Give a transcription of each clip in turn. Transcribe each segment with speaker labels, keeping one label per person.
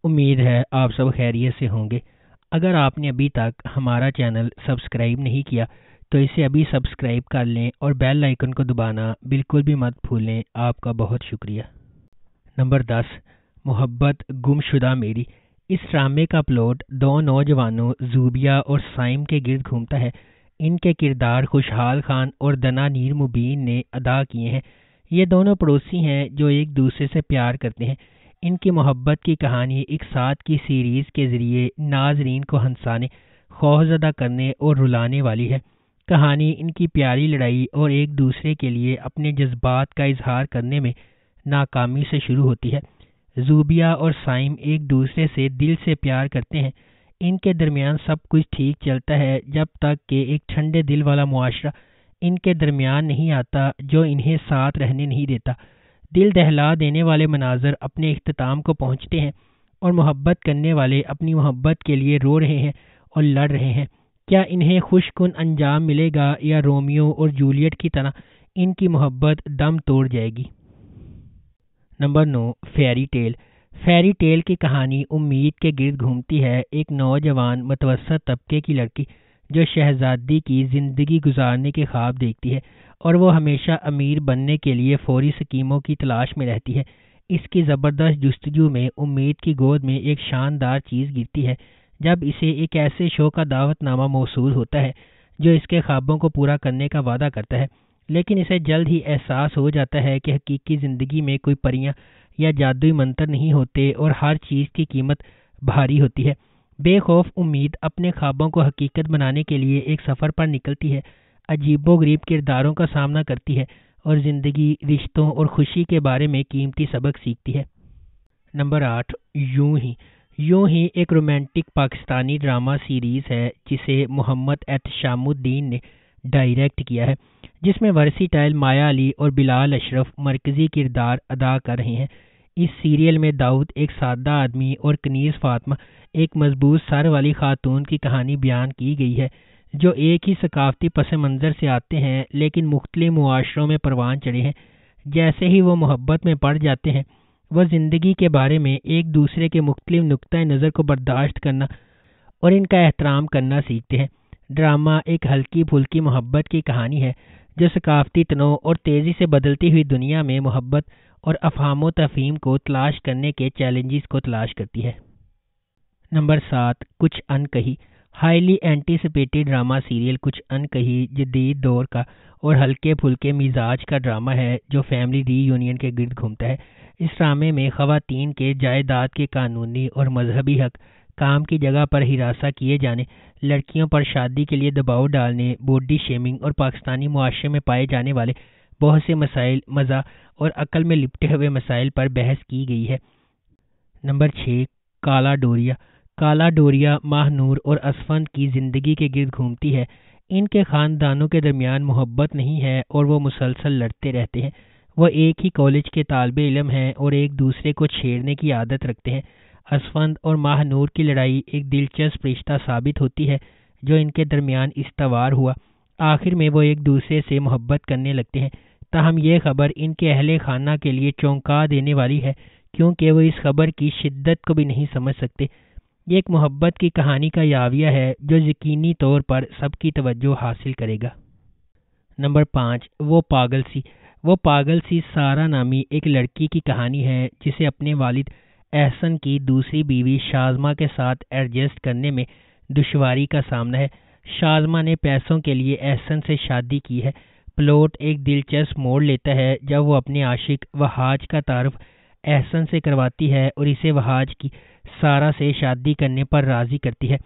Speaker 1: امید ہے آپ سب خیریت سے ہوں گے۔ اگر آپ نے ابھی تک ہمارا چینل سبسکرائب نہیں کیا تو اسے ابھی سبسکرائب کر لیں اور بیل آئیکن کو دبانا بالکل بھی مت بھولیں۔ آپ کا بہت شکریہ۔ نمبر 10، محبت گم شدہ میری۔ اس ڈرامے کا پلاٹ دو نوجوانوں زوبیہ اور سائم کے گرد گھومتا ہے۔ ان کے کردار خوشحال خان اور دنا نیر مبین نے ادا کیے ہیں۔ یہ دونوں پڑوسی ہیں جو ایک دوسرے سے پیار کرتے ہیں۔ ان کی محبت کی کہانی ایک ساتھ کی سیریز کے ذریعے ناظرین کو ہنسانے، خوفزدہ کرنے اور رلانے والی ہے۔ کہانی ان کی پیاری لڑائی اور ایک دوسرے کے لیے اپنے جذبات کا اظہار کرنے میں ناکامی سے شروع ہوتی ہے۔ زوبیہ اور سائم ایک دوسرے سے دل سے پیار کرتے ہیں۔ ان کے درمیان سب کچھ ٹھیک چلتا ہے جب تک کہ ایک ٹھنڈے دل والا معاشرہ ان کے درمیان نہیں آتا جو انہیں ساتھ رہنے نہیں دیتا۔ دل دہلا دینے والے مناظر اپنے اختتام کو پہنچتے ہیں اور محبت کرنے والے اپنی محبت کے لیے رو رہے ہیں اور لڑ رہے ہیں۔ کیا انہیں خوش کن انجام ملے گا یا رومیو اور جولیٹ کی طرح ان کی محبت دم توڑ جائے گی؟ Number 9، fairy tale. Fairy tale کی کہانی امید کے گرد گھومتی ہے۔ ایک نوجوان متوسط طبقے کی لڑکی جو شہزادی کی زندگی گزارنے کے خواب دیکھتی ہے اور وہ ہمیشہ امیر بننے کے لیے فوری اسکیموں کی تلاش میں رہتی ہے۔ اس کی زبردست جستجو میں امید کی گود میں ایک شاندار چیز گرتی ہے جب اسے ایک ایسے شو کا دعوت نامہ موصول ہوتا ہے جو اس کے خوابوں کو پورا کرنے کا وعدہ کرتا ہے، لیکن اسے جلد ہی احساس ہو جاتا ہے کہ حقیقی زندگی میں کوئی پریاں یا جادوئی منتر نہیں ہوتے اور ہر چیز کی قیمت بھاری ہوتی ہے۔ بے خوف امید اپنے خوابوں کو حقیقت بنانے کے لیے ایک سفر پر نکلتی ہے، عجیب و غریب کرداروں کا سامنا کرتی ہے اور زندگی، رشتوں اور خوشی کے بارے میں قیمتی سبق سیکھتی ہے۔ نمبر 8، یوں ہی۔ یوں ہی ایک رومانٹک پاکستانی ڈرامہ سیریز ہے جسے محمد احتشام الدین نے ڈائریکٹ کیا ہے، جس میں ورسیٹائل مایا علی اور بلال اشرف مرکزی کردار ادا کر رہے ہیں۔ اس سیریل میں داؤد ایک سادہ آدمی اور کنیز فاطمہ ایک مضبوط سر والی خاتون کی کہانی بیان کی گئی ہے جو ایک ہی ثقافتی پس منظر سے آتے ہیں لیکن مختلف معاشروں میں پروان چڑھے ہیں۔ جیسے ہی وہ محبت میں پڑ جاتے ہیں، وہ زندگی کے بارے میں ایک دوسرے کے مختلف نقطۂ نظر کو برداشت کرنا اور ان کا احترام کرنا سیکھتے ہیں۔ ڈرامہ ایک ہلکی پھلکی محبت کی کہانی ہے جو ثقافتی تنوع اور تیزی سے بدلتی ہوئی دنیا میں محبت اور افہام و تفہیم کو تلاش کرنے کے چیلنجز کو تلاش کرتی ہے۔ نمبر 7، کچھ ان کہی۔ ہائیلی اینٹیسپیٹڈ ڈرامہ سیریل کچھ ان کہی جدید دور کا اور ہلکے پھلکے مزاج کا ڈرامہ ہے جو فیملی ری یونین کے گرد گھومتا ہے۔ اس ڈرامے میں خواتین کے جائیداد کے قانونی اور مذہبی حق، کام کی جگہ پر ہراساں کیے جانے، لڑکیوں پر شادی کے لیے دباؤ ڈالنے، باڈی شیمنگ اور پاکستانی معاشرے میں پائے جانے والے بہت سے مسائل، مزہ اور عقل میں لپٹے ہوئے مسائل پر بحث کی گئی ہے۔ نمبر 6، کالا ڈوریا۔ کالا ڈوریا ماہ نور اور اسفند کی زندگی کے گرد گھومتی ہے۔ ان کے خاندانوں کے درمیان محبت نہیں ہے اور وہ مسلسل لڑتے رہتے ہیں۔ وہ ایک ہی کالج کے طالب علم ہیں اور ایک دوسرے کو چھیڑنے کی عادت رکھتے ہیں۔ اسفند اور ماہ نور کی لڑائی ایک دلچسپ رشتہ ثابت ہوتی ہے جو ان کے درمیان استوار ہوا۔ آخر میں وہ ایک دوسرے سے محبت کرنے لگتے ہیں، تاہم یہ خبر ان کے اہل خانہ کے لیے چونکا دینے والی ہے کیونکہ وہ اس خبر کی شدت کو بھی نہیں سمجھ سکتے۔ یہ ایک محبت کی کہانی کا یاویہ ہے جو یقینی طور پر سب کی توجہ حاصل کرے گا۔ نمبر 5، وہ پاگل سی۔ وہ پاگل سی سارہ نامی ایک لڑکی کی کہانی ہے جسے اپنے والد احسن کی دوسری بیوی شازمہ کے ساتھ ایڈجسٹ کرنے میں دشواری کا سامنا ہے۔ شازمہ نے پیسوں کے لیے احسن سے شادی کی ہے۔ پلاٹ ایک دلچسپ موڑ لیتا ہے جب وہ اپنے عاشق وہاج کا تعارف احسن سے کرواتی ہے اور اسے وہاج کی سارہ سے شادی کرنے پر راضی کرتی ہے۔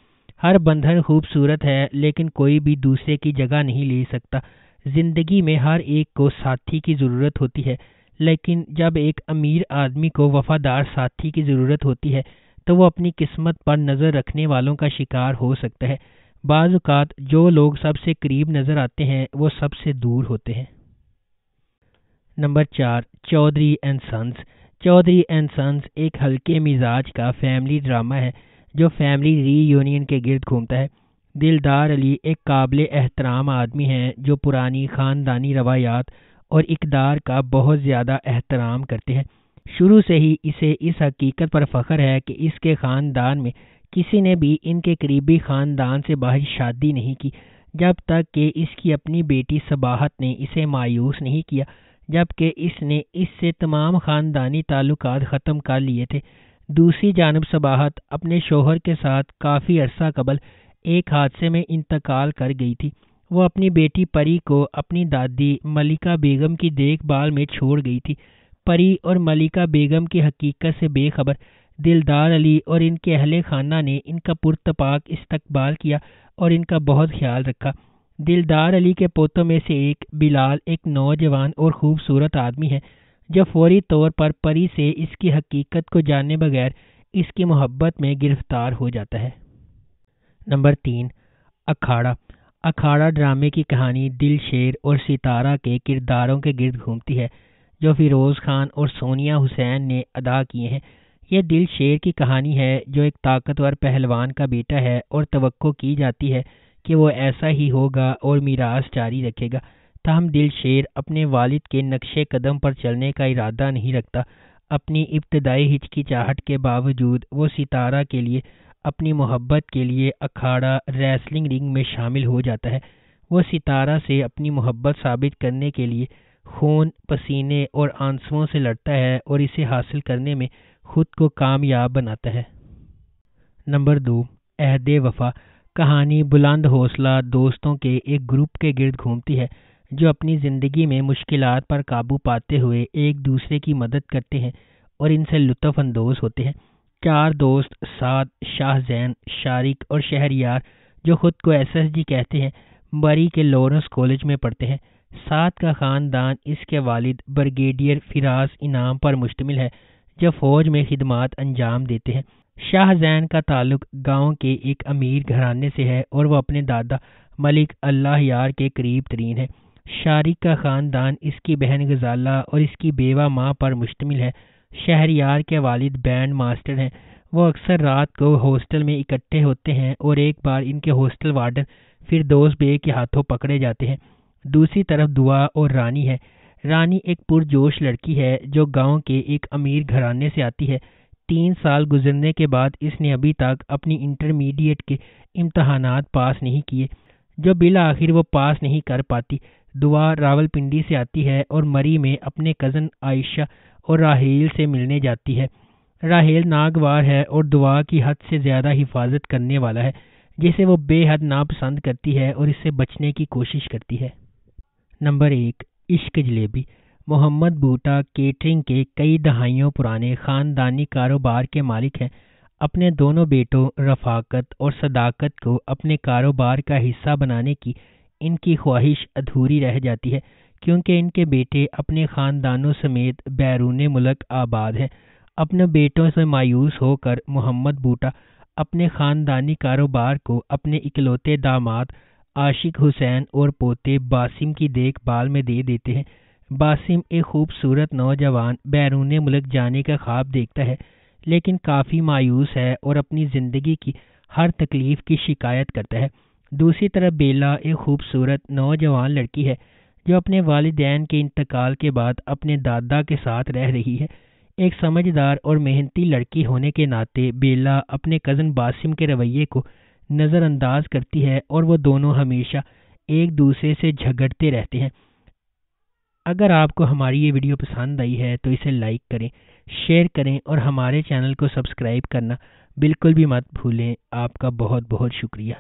Speaker 1: ہر بندھن خوبصورت ہے لیکن کوئی بھی دوسرے کی جگہ نہیں لے سکتا۔ زندگی میں ہر ایک کو ساتھی کی ضرورت ہوتی ہے، لیکن جب ایک امیر آدمی کو وفادار ساتھی کی ضرورت ہوتی ہے تو وہ اپنی قسمت پر نظر رکھنے والوں کا شکار ہو سکتا ہے۔ بعض اوقات جو لوگ سب سے قریب نظر آتے ہیں وہ سب سے دور ہوتے ہیں۔ Number 4، Chaudhry and sons. Chaudhry and sons ایک ہلکے مزاج کا فیملی ڈرامہ ہے جو فیملی ری یونین کے گرد گھومتا ہے۔ دلدار علی ایک قابل احترام آدمی ہیں جو پرانی خاندانی روایات اور اقدار کا بہت زیادہ احترام کرتے ہیں۔ شروع سے ہی اسے اس حقیقت پر فخر ہے کہ اس کے خاندان میں کسی نے بھی ان کے قریبی خاندان سے باہر شادی نہیں کی، جب تک کہ اس کی اپنی بیٹی صباحت نے اسے مایوس نہیں کیا، جبکہ اس نے اس سے تمام خاندانی تعلقات ختم کر لیے تھے۔ دوسری جانب صباحت اپنے شوہر کے ساتھ کافی عرصہ قبل ایک حادثے میں انتقال کر گئی تھی۔ وہ اپنی بیٹی پری کو اپنی دادی ملکہ بیگم کی دیکھ بھال میں چھوڑ گئی تھی۔ پری اور ملکہ بیگم کی حقیقت سے بے خبر دلدار علی اور ان کے اہل خانہ نے ان کا پرتپاک استقبال کیا اور ان کا بہت خیال رکھا۔ دلدار علی کے پوتوں میں سے ایک بلال ایک نوجوان اور خوبصورت آدمی ہے جو فوری طور پر پری سے اس کی حقیقت کو جانے بغیر اس کی محبت میں گرفتار ہو جاتا ہے۔ نمبر 3، اکھاڑا۔ اکھاڑا ڈرامے کی کہانی دل شیر اور ستارہ کے کرداروں کے گرد گھومتی ہے جو فیروز خان اور سونیا حسین نے ادا کیے ہیں۔ یہ دل شیر کی کہانی ہے جو ایک طاقتور پہلوان کا بیٹا ہے اور توقع کی جاتی ہے کہ وہ ایسا ہی ہوگا اور میراث جاری رکھے گا، تاہم دل شیر اپنے والد کے نقش قدم پر چلنے کا ارادہ نہیں رکھتا۔ اپنی ابتدائی ہچکچاہٹ کے باوجود وہ ستارہ کے لیے اپنی محبت کے لیے اکھاڑا ریسلنگ رنگ میں شامل ہو جاتا ہے۔ وہ ستارہ سے اپنی محبت ثابت کرنے کے لیے خون، پسینے اور آنسوؤں سے لڑتا ہے اور اسے حاصل کرنے میں خود کو کامیاب بناتا ہے۔ نمبر 2، عہد وفا۔ کہانی بلند حوصلہ دوستوں کے ایک گروپ کے گرد گھومتی ہے جو اپنی زندگی میں مشکلات پر قابو پاتے ہوئے ایک دوسرے کی مدد کرتے ہیں اور ان سے لطف اندوز ہوتے ہیں۔ 4 دوست سعد، شاہ زین، شارق اور شہریار جو خود کو SSG کہتے ہیں، بری کے لارنس کالج میں پڑھتے ہیں۔ سعد کا خاندان اس کے والد بریگیڈیئر فراز انعام پر مشتمل ہے جو فوج میں خدمات انجام دیتے ہیں۔ شاہ زین کا تعلق گاؤں کے ایک امیر گھرانے سے ہے اور وہ اپنے دادا ملک اللہ یار کے قریب ترین ہے۔ شارق کا خاندان اس کی بہن غزالہ اور اس کی بیوہ ماں پر مشتمل ہے۔ شہریار کے والد بینڈ ماسٹر ہیں۔ وہ اکثر رات کو ہاسٹل میں اکٹھے ہوتے ہیں اور ایک بار ان کے ہاسٹل وارڈن فردوس بے کے ہاتھوں پکڑے جاتے ہیں۔ دوسری طرف دعا اور رانی ہے۔ رانی ایک پرجوش لڑکی ہے جو گاؤں کے ایک امیر گھرانے سے آتی ہے۔ 3 سال گزرنے کے بعد اس نے ابھی تک اپنی انٹرمیڈیٹ کے امتحانات پاس نہیں کیے جو بالآخر وہ پاس نہیں کر پاتی۔ دعا راولپنڈی سے آتی ہے اور مری میں اپنے کزن عائشہ اور راہیل سے ملنے جاتی ہے۔ راہیل ناگوار ہے اور دعا کی حد سے زیادہ حفاظت کرنے والا ہے جسے وہ بے حد ناپسند کرتی ہے اور اس سے بچنے کی کوشش کرتی ہے۔ نمبر 1، عشق جلیبی۔ محمد بھوٹا کیٹرنگ کے کئی دہائیوں پرانے خاندانی کاروبار کے مالک ہیں۔ اپنے دونوں بیٹوں رفاقت اور صداقت کو اپنے کاروبار کا حصہ بنانے کی ان کی خواہش ادھوری رہ جاتی ہے کیونکہ ان کے بیٹے اپنے خاندانوں سمیت بیرون ملک آباد ہیں۔ اپنے بیٹوں سے مایوس ہو کر محمد بھوٹا اپنے خاندانی کاروبار کو اپنے اکلوتے داماد عاشق حسین اور پوتے باسم کی دیکھ بھال میں دے دیتے ہیں۔ باسم ایک خوبصورت نوجوان بیرون ملک جانے کا خواب دیکھتا ہے لیکن کافی مایوس ہے اور اپنی زندگی کی ہر تکلیف کی شکایت کرتا ہے۔ دوسری طرف بیلا ایک خوبصورت نوجوان لڑکی ہے جو اپنے والدین کے انتقال کے بعد اپنے دادا کے ساتھ رہ رہی ہے۔ ایک سمجھدار اور محنتی لڑکی ہونے کے ناطے بیلا اپنے کزن باسم کے رویے کو نظر انداز کرتی ہے اور وہ دونوں ہمیشہ ایک دوسرے سے جھگڑتے رہتے ہیں۔ اگر آپ کو ہماری یہ ویڈیو پسند آئی ہے تو اسے لائک کریں، شیئر کریں اور ہمارے چینل کو سبسکرائب کرنا بالکل بھی مت بھولیں۔ آپ کا بہت بہت شکریہ۔